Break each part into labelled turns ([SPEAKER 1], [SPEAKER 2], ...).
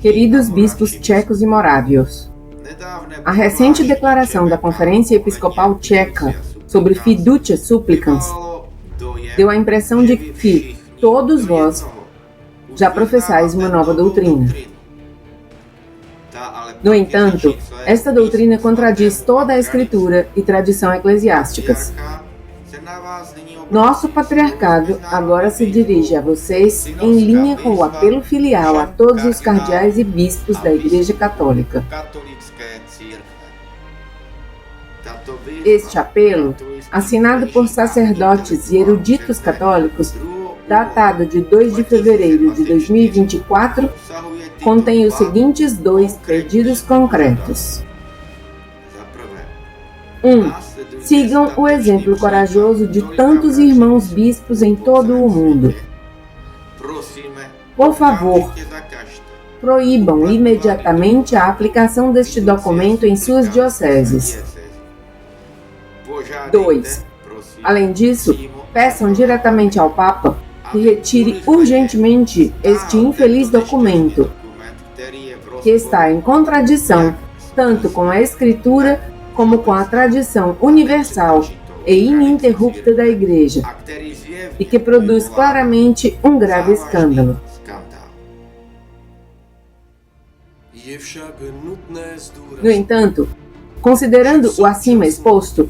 [SPEAKER 1] Queridos bispos tchecos e morávios, a recente declaração da Conferência Episcopal Tcheca sobre Fiducia Supplicans deu a impressão de que todos vós já professais uma nova doutrina. No entanto, esta doutrina contradiz toda a Escritura e tradição eclesiásticas. Nosso patriarcado agora se dirige a vocês em linha com o apelo filial a todos os cardeais e bispos da Igreja Católica. Este apelo, assinado por sacerdotes e eruditos católicos, datado de 2 de fevereiro de 2024, contém os seguintes 2 pedidos concretos. 1. Sigam o exemplo corajoso de tantos irmãos bispos em todo o mundo. Por favor, proíbam imediatamente a aplicação deste documento em suas dioceses. 2. Além disso, peçam diretamente ao Papa que retire urgentemente este infeliz documento, que está em contradição tanto com a Escritura como com a tradição universal e ininterrupta da Igreja, e que produz claramente um grave escândalo. No entanto, considerando o acima exposto,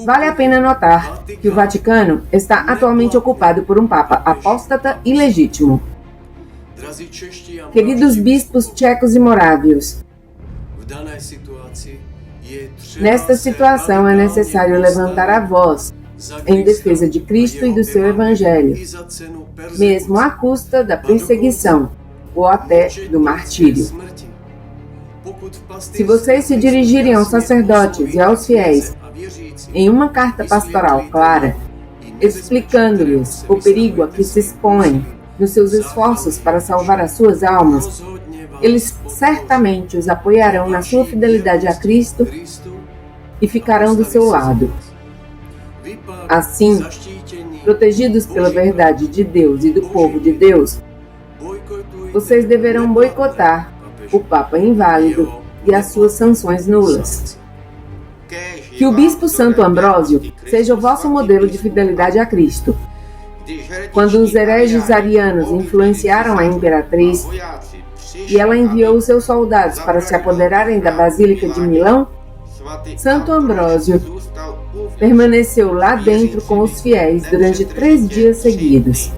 [SPEAKER 1] vale a pena notar que o Vaticano está atualmente ocupado por um Papa apóstata e ilegítimo. Queridos bispos tchecos e morávios, nesta situação é necessário levantar a voz em defesa de Cristo e do seu Evangelho, mesmo à custa da perseguição ou até do martírio. Se vocês se dirigirem aos sacerdotes e aos fiéis em uma carta pastoral clara, explicando-lhes o perigo a que se expõem nos seus esforços para salvar as suas almas, eles certamente os apoiarão na sua fidelidade a Cristo e ficarão do seu lado. Assim, protegidos pela verdade de Deus e do povo de Deus, vocês deverão boicotar o Papa inválido e as suas sanções nulas. Que o Bispo Santo Ambrósio seja o vosso modelo de fidelidade a Cristo. Quando os hereges arianos influenciaram a imperatriz e ela enviou os seus soldados para se apoderarem da Basílica de Milão, Santo Ambrósio permaneceu lá dentro com os fiéis durante 3 dias seguidos.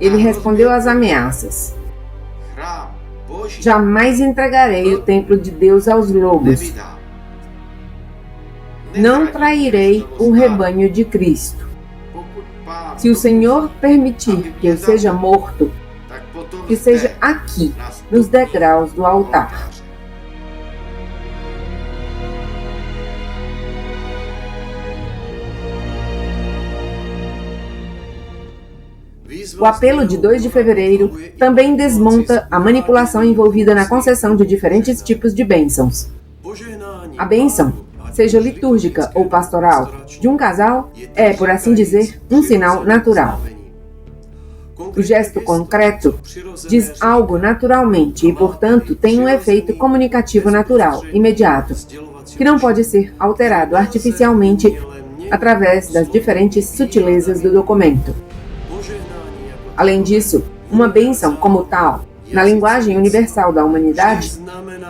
[SPEAKER 1] Ele respondeu às ameaças: jamais entregarei o templo de Deus aos lobos. Não trairei o rebanho de Cristo. Se o Senhor permitir que eu seja morto, que seja aqui, nos degraus do altar. O apelo de 2 de fevereiro também desmonta a manipulação envolvida na concessão de diferentes tipos de bênçãos. A bênção, seja litúrgica ou pastoral, de um casal é, por assim dizer, um sinal natural. O gesto concreto diz algo naturalmente e, portanto, tem um efeito comunicativo natural, imediato, que não pode ser alterado artificialmente através das diferentes sutilezas do documento. Além disso, uma bênção como tal, na linguagem universal da humanidade,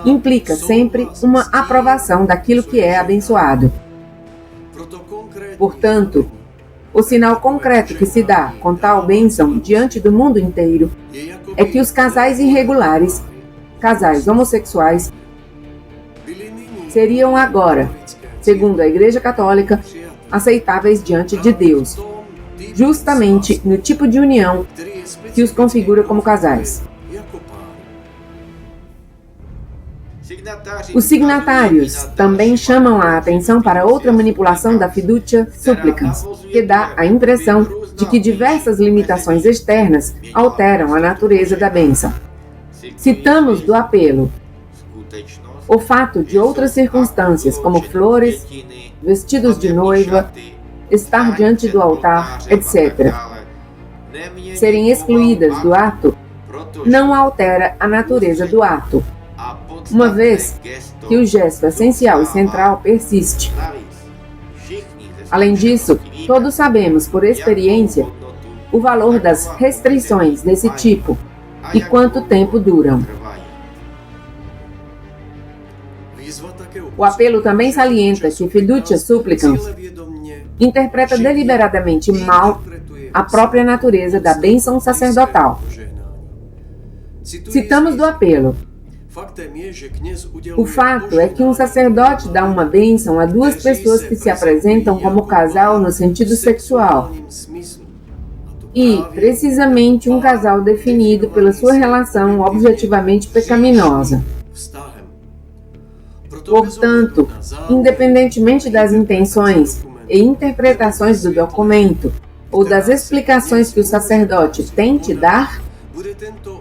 [SPEAKER 1] implica sempre uma aprovação daquilo que é abençoado. Portanto, o sinal concreto que se dá com tal bênção diante do mundo inteiro é que os casais irregulares, casais homossexuais, seriam agora, segundo a Igreja Católica, aceitáveis diante de Deus, justamente no tipo de união que os configura como casais. Os signatários também chamam a atenção para outra manipulação da Fiducia Supplicans, que dá a impressão de que diversas limitações externas alteram a natureza da bênção. Citamos do apelo o fato de outras circunstâncias, como flores, vestidos de noiva, estar diante do altar, etc., serem excluídas do ato não altera a natureza do ato, uma vez que o gesto essencial e central persiste. Além disso, todos sabemos por experiência o valor das restrições desse tipo e quanto tempo duram. O apelo também salienta que fiducia supplicans interpreta deliberadamente mal a própria natureza da bênção sacerdotal. Citamos do apelo: o fato é que um sacerdote dá uma bênção a duas pessoas que se apresentam como casal no sentido sexual. E, precisamente, um casal definido pela sua relação objetivamente pecaminosa. Portanto, independentemente das intenções e interpretações do documento ou das explicações que o sacerdote tente dar,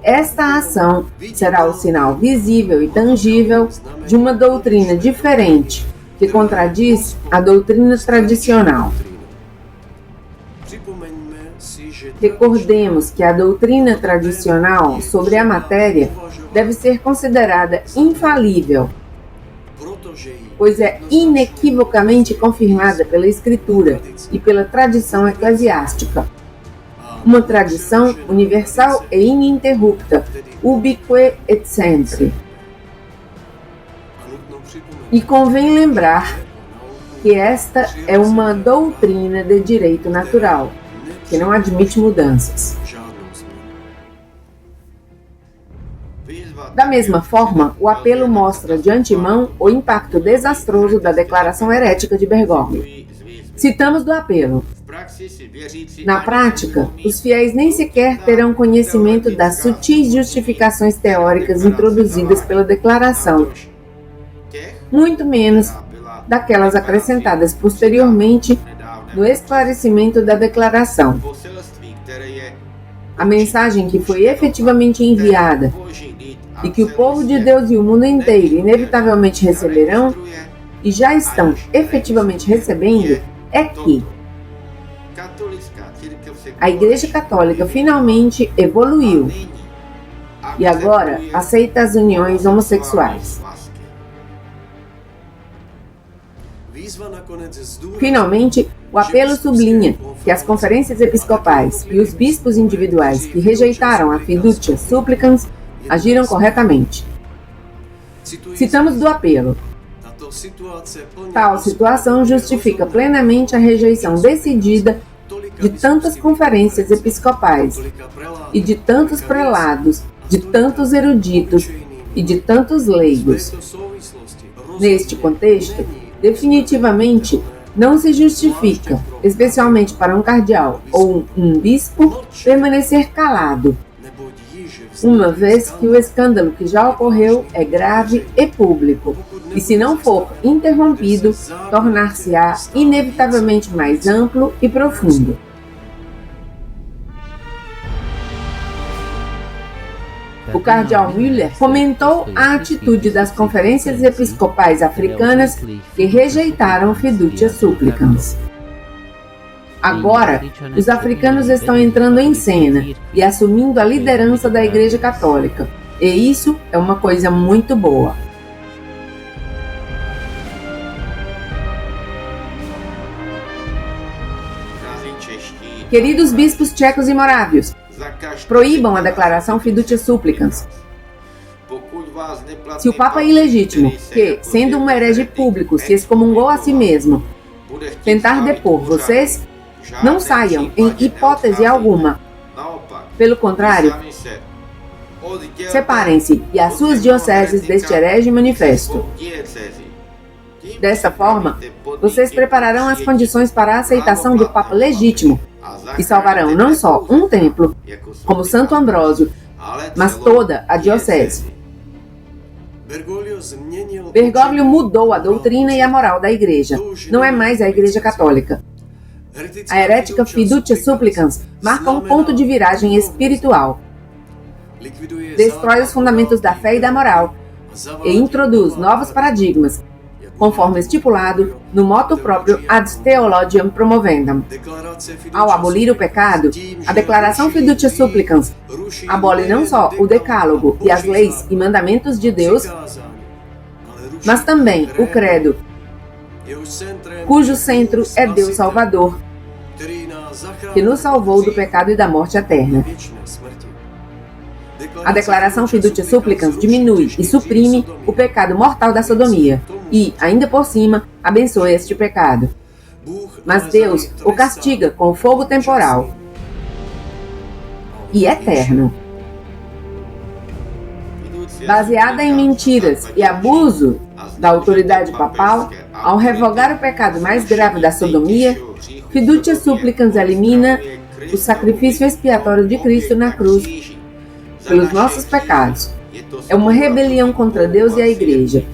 [SPEAKER 1] esta ação será o sinal visível e tangível de uma doutrina diferente, que contradiz a doutrina tradicional. Recordemos que a doutrina tradicional sobre a matéria deve ser considerada infalível, pois é inequivocamente confirmada pela Escritura e pela tradição eclesiástica. Uma tradição universal e ininterrupta, ubique et sempre. E convém lembrar que esta é uma doutrina de direito natural, que não admite mudanças. Da mesma forma, o apelo mostra de antemão o impacto desastroso da declaração herética de Bergoglio. Citamos do apelo: na prática, os fiéis nem sequer terão conhecimento das sutis justificações teóricas introduzidas pela declaração, muito menos daquelas acrescentadas posteriormente no esclarecimento da declaração. A mensagem que foi efetivamente enviada e que o povo de Deus e o mundo inteiro inevitavelmente receberão e já estão efetivamente recebendo é que a Igreja Católica finalmente evoluiu e agora aceita as uniões homossexuais. Finalmente, o apelo sublinha que as conferências episcopais e os bispos individuais que rejeitaram a fiducia supplicans agiram corretamente. Citamos do apelo: tal situação justifica plenamente a rejeição decidida de tantas conferências episcopais e de tantos prelados, de tantos eruditos e de tantos leigos. Neste contexto, definitivamente não se justifica, especialmente para um cardeal ou um bispo, permanecer calado, uma vez que o escândalo que já ocorreu é grave e público, e se não for interrompido, tornar-se-á inevitavelmente mais amplo e profundo. O cardeal Müller comentou a atitude das conferências episcopais africanas que rejeitaram fiducia supplicans. Agora, os africanos estão entrando em cena e assumindo a liderança da Igreja Católica, e isso é uma coisa muito boa. Queridos bispos tchecos e morávios, proíbam a declaração fiducia supplicans. Se o Papa ilegítimo, que, sendo um herege público, se excomungou a si mesmo, tentar depor vocês, não saiam em hipótese alguma. Pelo contrário, separem-se e as suas dioceses deste herege manifesto. Dessa forma, vocês prepararão as condições para a aceitação do Papa legítimo e salvarão não só um templo, como Santo Ambrósio, mas toda a diocese. Bergoglio mudou a doutrina e a moral da Igreja. Não é mais a Igreja Católica. A herética fiducia supplicans marca um ponto de viragem espiritual. Destrói os fundamentos da fé e da moral e introduz novos paradigmas, conforme estipulado no motu próprio Ad Theologiam Promovendam. Ao abolir o pecado, a declaração fiducia supplicans abole não só o decálogo e as leis e mandamentos de Deus, mas também o credo, cujo centro é Deus Salvador, que nos salvou do pecado e da morte eterna. A declaração Fiducia Supplicans diminui e suprime o pecado mortal da sodomia e, ainda por cima, abençoa este pecado. Mas Deus o castiga com fogo temporal e eterno. Baseada em mentiras e abuso da autoridade papal, ao revogar o pecado mais grave da sodomia, Fiducia Supplicans elimina o sacrifício expiatório de Cristo na cruz pelos nossos pecados. É uma rebelião contra Deus e a Igreja.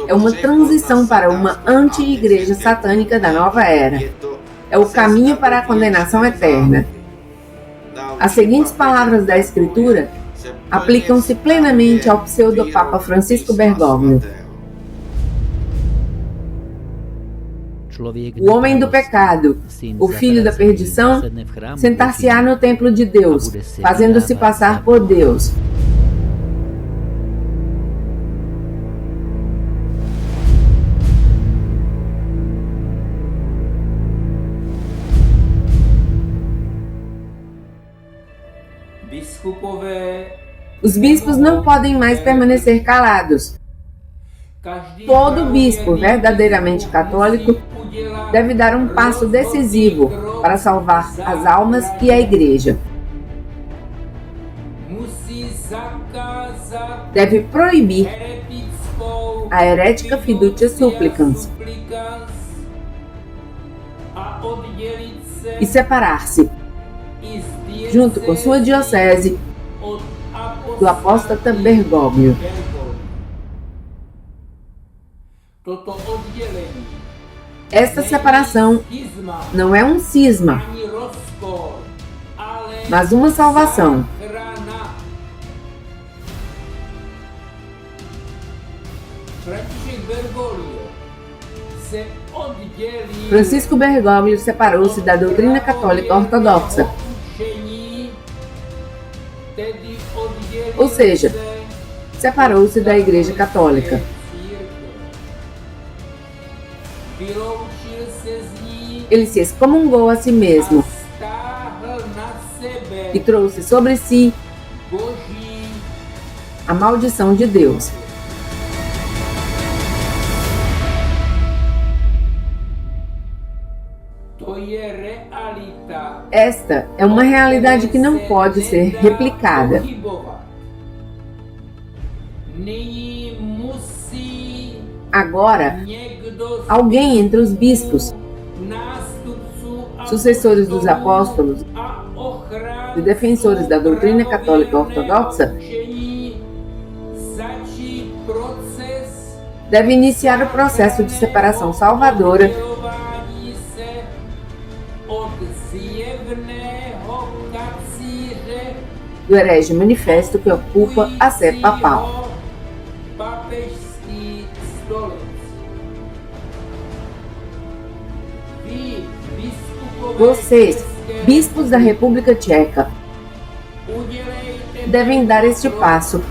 [SPEAKER 1] É uma transição para uma anti-igreja satânica da nova era. É o caminho para a condenação eterna. As seguintes palavras da Escritura aplicam-se plenamente ao pseudo-papa Francisco Bergoglio. O homem do pecado, o filho da perdição, sentar-se-á no templo de Deus, fazendo-se passar por Deus. Os bispos não podem mais permanecer calados. Todo bispo verdadeiramente católico deve dar um passo decisivo para salvar as almas e a Igreja. Deve proibir a herética Fiducia Supplicans e separar-se, junto com sua diocese, do apóstata Bergoglio. Esta separação não é um cisma, mas uma salvação. Francisco Bergoglio separou-se da doutrina católica ortodoxa, ou seja, separou-se da Igreja Católica. Ele se excomungou a si mesmo e trouxe sobre si a maldição de Deus. Esta é uma realidade que não pode ser replicada. Agora, alguém entre os bispos, sucessores dos apóstolos e defensores da doutrina católica ortodoxa, deve iniciar o processo de separação salvadora do herege manifesto que ocupa a sé papal. Vocês, bispos da República Tcheca, devem dar este passo,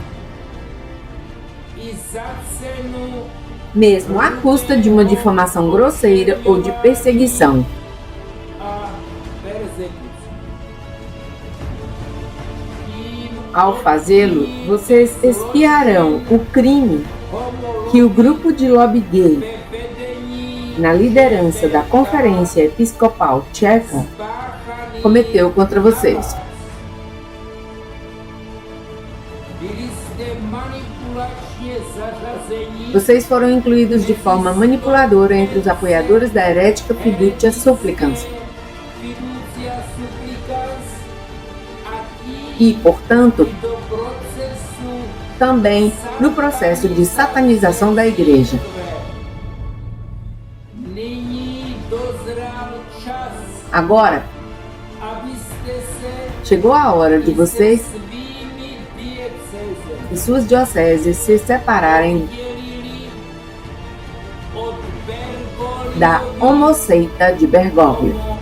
[SPEAKER 1] mesmo à custa de uma difamação grosseira ou de perseguição. Ao fazê-lo, vocês expiarão o crime que o grupo de lobby gay, na liderança da Conferência Episcopal Tcheca, cometeu contra vocês. Vocês foram incluídos de forma manipuladora entre os apoiadores da herética Fiducia Supplicans e, portanto, também no processo de satanização da Igreja. Agora, chegou a hora de vocês e suas dioceses se separarem da homoseita de Bergoglio.